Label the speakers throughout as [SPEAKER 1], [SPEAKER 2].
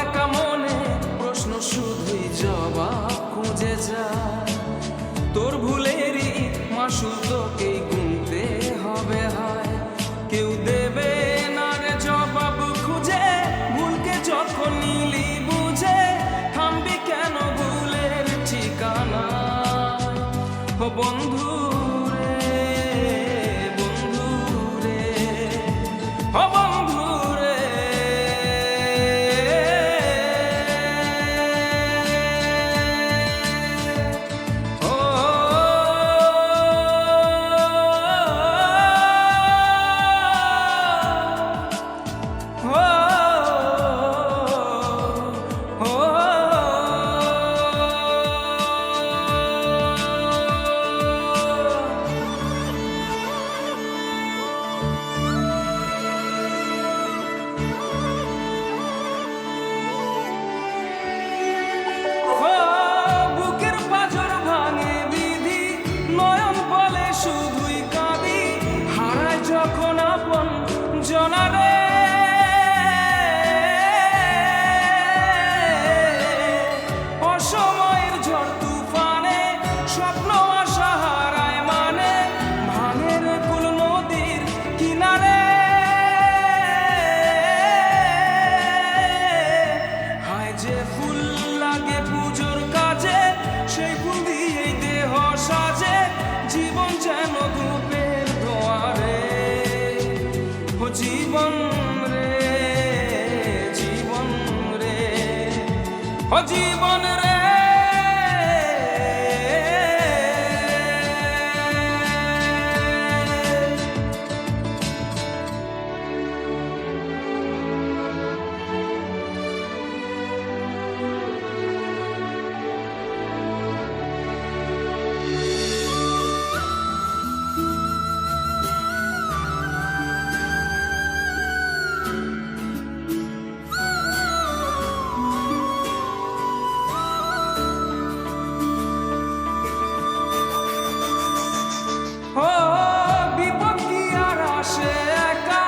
[SPEAKER 1] একা মনে প্রশ্ন শুধুই জবাব খুঁজে যায়। তোর ভুলেরই মাসুল তোকেই গুনতে হবে হয়। কেউ দেবে না রে জবাব খুঁজে, ভুলকে যখন নিলি বুঝে থামবি কেন ভুলের ঠিকানা। ও বন্ধু রে, বন্ধু রে, ও বন্ধু রে। যখন আপন জনারে অসময়ের ঝড় তুফানে স্বপ্ন আশা হারায় মানে ভাঙের কুল নদীর কিনারে। হায় যে ফুল লাগে পুজোর কাজে, সেই ফুল দিয়েই দেহ সাজে। জীবন যেন ধূপের দোয়ারে। জীবন রে, জীবন রে, ও জীবন রে। বিপদ কি আর আসে একা,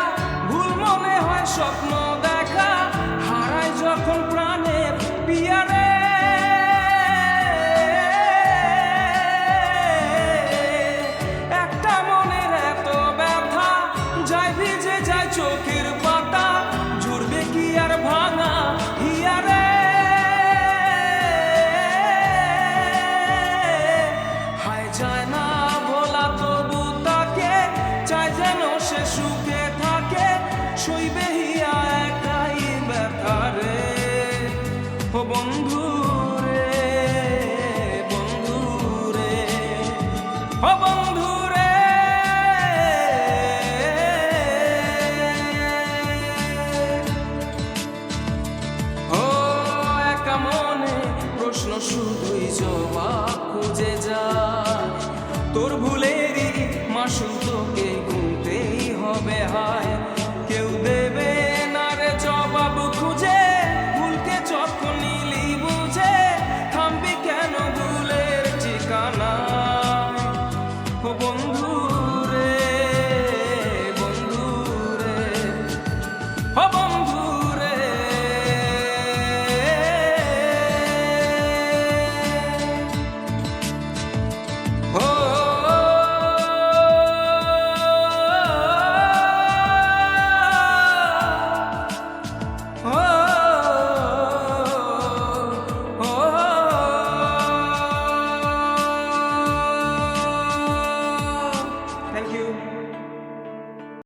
[SPEAKER 1] ভুল মনে হয় স্বপ্ন দেখা। হারায় যখন প্রাণের পিয়ারে, একটা মনের এত ব্যথা যায় ভিজে যায় চোখের পাতা। জুড়বে কি আর ভাঙা হিয়ারে। হায় যায় না তবু তাকে চাই যেন সে সুখে থাকে। সইবে